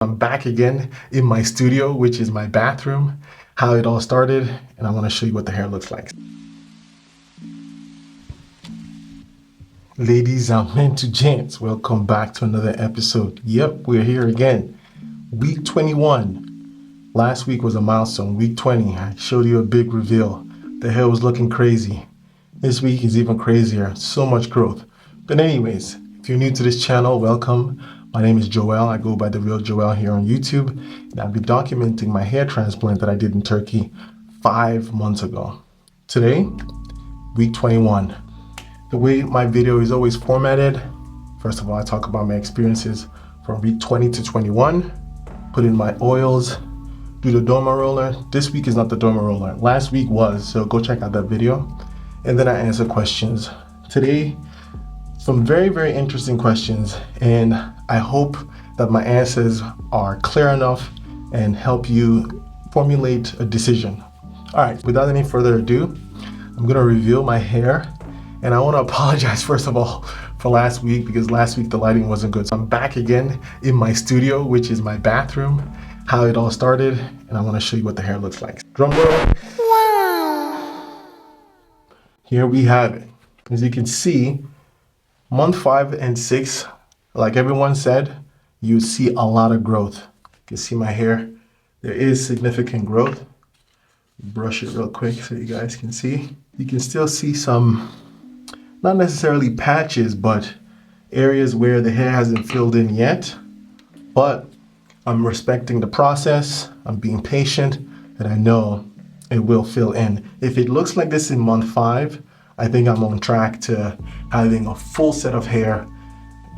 I'm back again in my studio, which is my bathroom, how it all started, and I want to show you what the hair looks like. Ladies and gents, welcome back to another episode. Yep, we're here again. Week 21. Last week was a milestone. Week 20, I showed you a big reveal. The hair was looking crazy. This week is even crazier. So much growth. But anyways, if you're new to this channel, welcome. My name is Joel. I go by The Real Joel here on YouTube. And I've been documenting my hair transplant that I did in Turkey 5 months ago. Today, week 21. The way my video is always formatted, first of all, I talk about my experiences from week 20 to 21, put in my oils, do the derma roller. This week is not the derma roller. Last week was, so go check out that video. And then I answer questions. Today, some very, very interesting questions, and I hope that my answers are clear enough and help you formulate a decision. All right, without any further ado, I'm gonna reveal my hair, and I wanna apologize first of all for last week because last week the lighting wasn't good. So I'm back again in my studio, which is my bathroom, how it all started, and I wanna show you what the hair looks like. Drum roll. Wow. Here we have it. As you can see, month 5 and 6, like everyone said, you see a lot of growth. You can see my hair. There is significant growth. Brush it real quick so you guys can see. You can still see some, not necessarily patches, but areas where the hair hasn't filled in yet. But I'm respecting the process. I'm being patient, and I know it will fill in. If it looks like this in month 5, I think I'm on track to having a full set of hair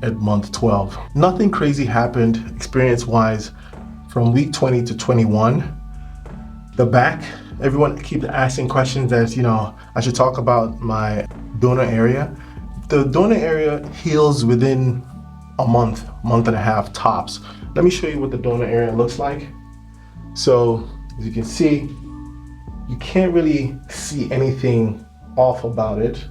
at month 12. Nothing crazy happened experience-wise from week 20 to 21. The back, everyone keeps asking questions as, I should talk about my donor area. The donor area heals within a month and a half tops. Let me show you what the donor area looks like. So, as you can see, you can't really see anything off about it.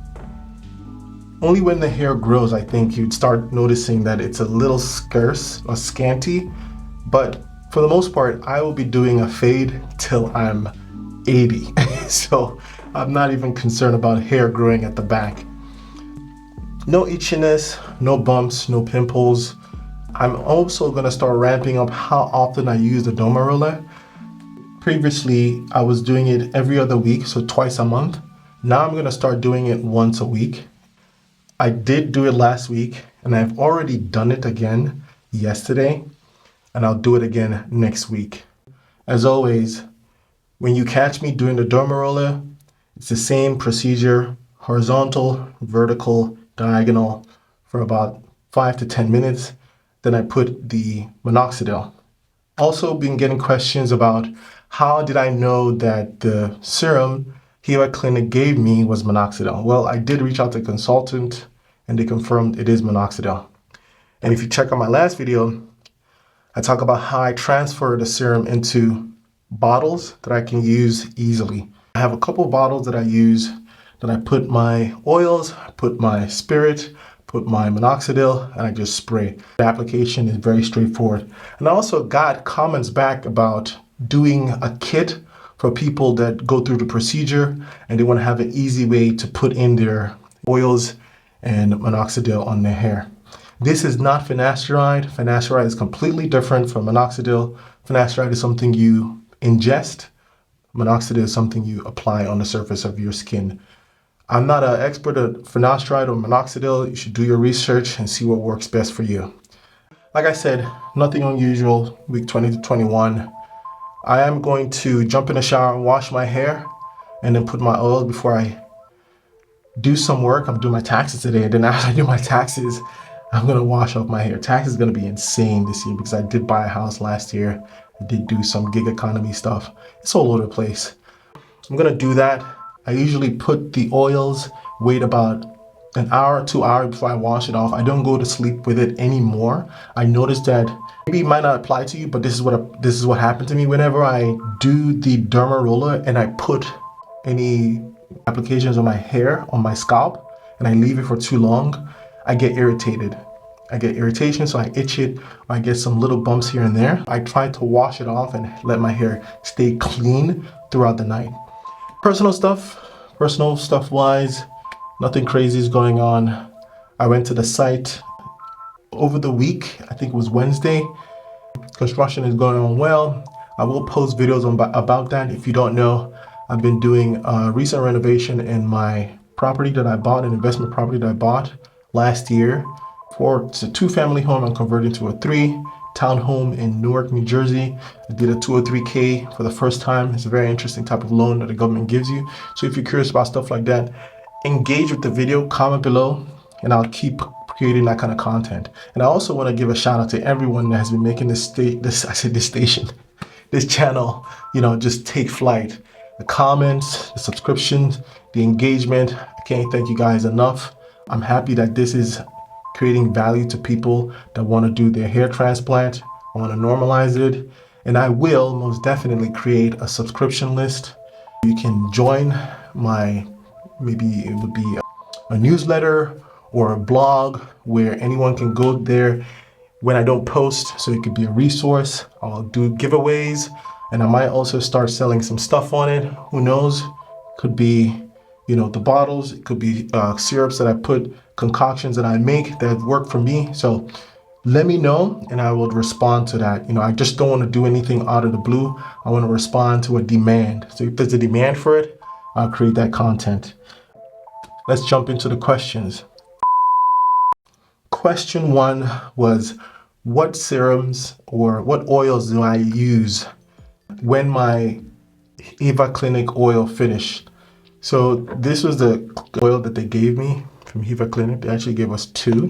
Only when the hair grows, I think you'd start noticing that it's a little scarce or scanty. But for the most part, I will be doing a fade till I'm 80. So I'm not even concerned about hair growing at the back. No itchiness, no bumps, no pimples. I'm also gonna start ramping up how often I use the derma roller. Previously, I was doing it every other week, so twice a month. Now I'm gonna start doing it once a week. I did do it last week, and I've already done it again yesterday, and I'll do it again next week. As always, when you catch me doing the derma roller, it's the same procedure, horizontal, vertical, diagonal, for about 5 to 10 minutes. Then I put the minoxidil. Also been getting questions about how did I know that the serum Here at Clinic gave me was minoxidil. Well, I did reach out to a consultant and they confirmed it is minoxidil. And if you check out my last video, I talk about how I transfer the serum into bottles that I can use easily. I have a couple bottles that I use that I put my oils, put my spirit, put my minoxidil, and I just spray. The application is very straightforward. And I also got comments back about doing a kit for people that go through the procedure and they want to have an easy way to put in their oils and minoxidil on their hair. This is not finasteride. Finasteride is completely different from minoxidil. Finasteride is something you ingest. Minoxidil is something you apply on the surface of your skin. I'm not an expert at finasteride or minoxidil. You should do your research and see what works best for you. Like I said, nothing unusual, week 20 to 21. I am going to jump in the shower and wash my hair and then put my oil before I do some work. I'm doing my taxes today, and then after I do my taxes, I'm gonna wash off my hair. Taxes is gonna be insane this year because I did buy a house last year. I did do some gig economy stuff. It's all over the place. I'm gonna do that. I usually put the oils, wait about an hour, 2 hours before I wash it off. I don't go to sleep with it anymore. I noticed that maybe it might not apply to you, but this is what happened to me. Whenever I do the derma roller and I put any applications on my hair, on my scalp, and I leave it for too long, I get irritated. I get irritation, so I itch it, or I get some little bumps here and there. I try to wash it off and let my hair stay clean throughout the night. Personal stuff wise, nothing crazy is going on. I went to the site over the week, I think it was Wednesday. Construction is going on well. I will post videos about that. If you don't know, I've been doing a recent renovation in my property that I bought, an investment property that I bought last year. It's a 2-family home. I'm converting to a 3-townhome in Newark, New Jersey. I did a 203K for the first time. It's a very interesting type of loan that the government gives you. So if you're curious about stuff like that, engage with the video, comment below, and I'll keep creating that kind of content. And I also want to give a shout out to everyone that has been making this channel, just take flight. The comments, the subscriptions, the engagement. I can't thank you guys enough. I'm happy that this is creating value to people that want to do their hair transplant. I want to normalize it. And I will most definitely create a subscription list. You can join maybe it would be a newsletter or a blog where anyone can go there when I don't post, so it could be a resource. I'll do giveaways, and I might also start selling some stuff on it. Who knows? Could be, the bottles. It could be syrups that I put, concoctions that I make that work for me. So let me know, and I will respond to that. I just don't want to do anything out of the blue. I want to respond to a demand. So if there's a demand for it, I'll create that content. Let's jump into the questions. Question 1 was, what serums or what oils do I use when my Eva Clinic oil finished? So this was the oil that they gave me from Eva Clinic. They actually gave us 2,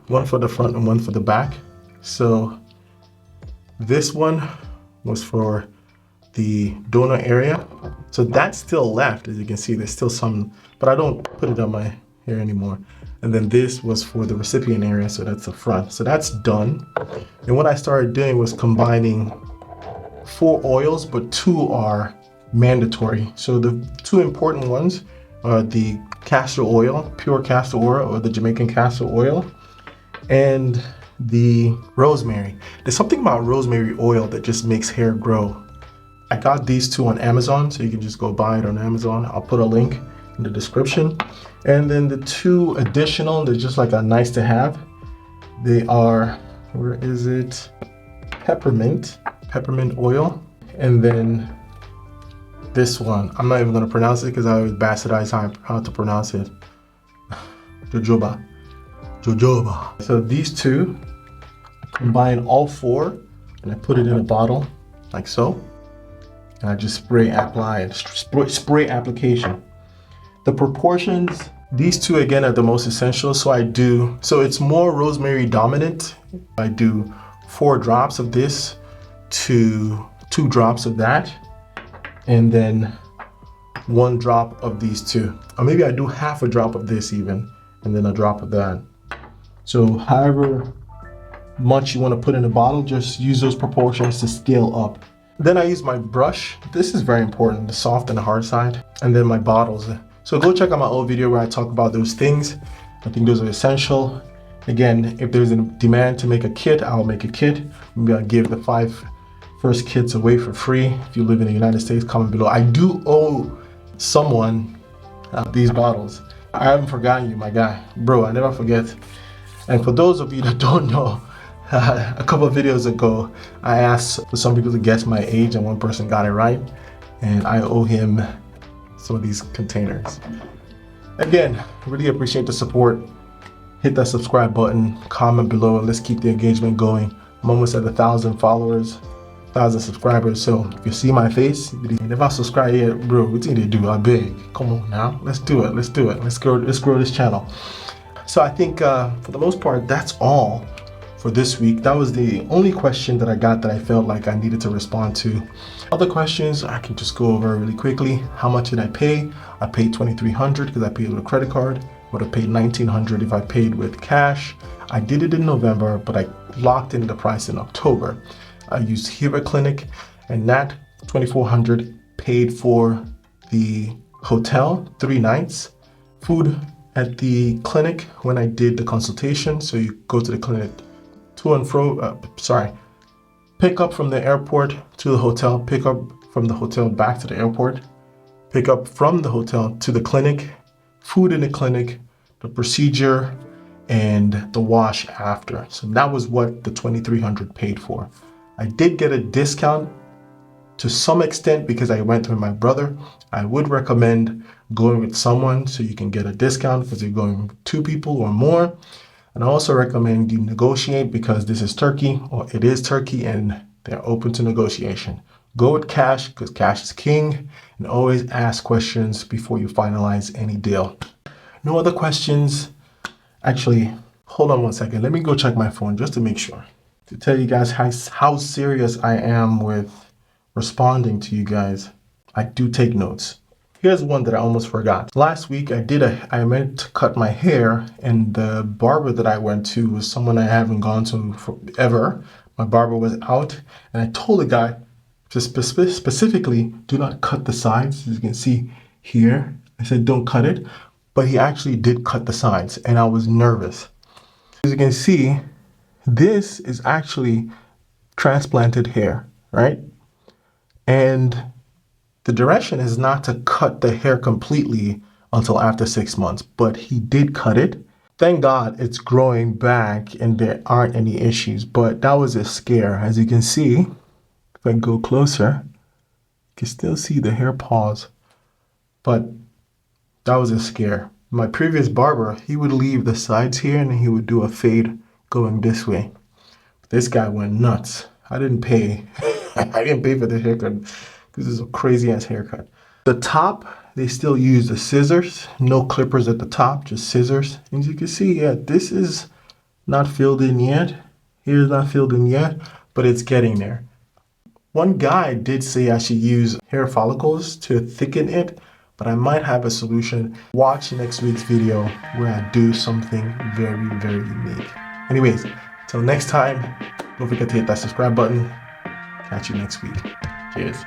one for the front and one for the back. So this one was for the donor area. So that's still left. As you can see, there's still some, but I don't put it on my hair anymore. And then this was for the recipient area, so that's the front. So that's done. And what I started doing was combining 4 oils, but 2 are mandatory. So the 2 important ones are the castor oil, pure castor oil, or the Jamaican castor oil, and the rosemary. There's something about rosemary oil that just makes hair grow. I got these 2 on Amazon, so you can just go buy it on Amazon. I'll put a link in the description. And then the 2 additional, they're just like a nice to have. They are, where is it? Peppermint oil. And then this one, I'm not even gonna pronounce it because I always bastardize how to pronounce it. Jojoba. So these 2, I combine all 4 and I put it in a bottle like so. And I just spray application. The proportions, these 2 again are the most essential. So it's more rosemary dominant. I do 4 drops of this to 2 drops of that, and then 1 drop of these 2. Or maybe I do half a drop of this even, and then a drop of that. So however much you want to put in the bottle, just use those proportions to scale up. Then I use my brush. This is very important, the soft and the hard side. And then my bottles. So go check out my old video where I talk about those things. I think those are essential. Again, if there's a demand to make a kit, I'll make a kit. Maybe I'll give the 5 first kits away for free. If you live in the United States, comment below. I do owe someone these bottles. I haven't forgotten you, my guy. Bro, I never forget. And for those of you that don't know, a couple of videos ago, I asked for some people to guess my age and one person got it right. And I owe him some of these containers. Again, really appreciate the support. Hit that subscribe button, comment below, and let's keep the engagement going. I'm almost at 1,000 followers, 1,000 subscribers. So if you see my face, and if I subscribe yet, bro, what do you do? I beg. Come on now, let's do it. Let's grow this channel. So I think for the most part, that's all for this week. That was the only question that I got that I felt like I needed to respond to. Other questions I can just go over really quickly. How much did I pay? I paid $2,300 because I paid with a credit card. Would have paid $1,900 if I paid with cash. I did it in November, but I locked in the price in October. I used Eva Clinic, and that $2,400 paid for the hotel, 3 nights, food at the clinic when I did the consultation. So you go to the clinic to and fro, pick up from the airport to the hotel, pick up from the hotel back to the airport, pick up from the hotel to the clinic, food in the clinic, the procedure, and the wash after. So that was what the $2,300 paid for. I did get a discount to some extent because I went with my brother. I would recommend going with someone so you can get a discount because you're going with 2 people or more. And I also recommend you negotiate because this is Turkey, or it is Turkey, and they're open to negotiation. Go with cash because cash is king, and always ask questions before you finalize any deal. No other questions? Actually, hold on one second. Let me go check my phone just to make sure. To tell you guys how serious I am with responding to you guys. I do take notes. Here's one that I almost forgot. Last week I meant to cut my hair, and the barber that I went to was someone I haven't gone to forever. My barber was out, and I told the guy to specifically do not cut the sides. As you can see here, I said don't cut it, but he actually did cut the sides, and I was nervous. As you can see, this is actually transplanted hair, right? And the direction is not to cut the hair completely until after 6 months, but he did cut it. Thank God it's growing back and there aren't any issues, but that was a scare. As you can see, if I go closer, you can still see the hair pause, but that was a scare. My previous barber, he would leave the sides here and he would do a fade going this way. This guy went nuts. I didn't pay. I didn't pay for the haircut. This is a crazy ass haircut. The top, they still use the scissors. No clippers at the top, just scissors. And as you can see, yeah, this is not filled in yet. Here's not filled in yet, but it's getting there. One guy did say I should use hair follicles to thicken it, but I might have a solution. Watch next week's video where I do something very, very unique. Anyways, till next time, don't forget to hit that subscribe button. Catch you next week. Cheers.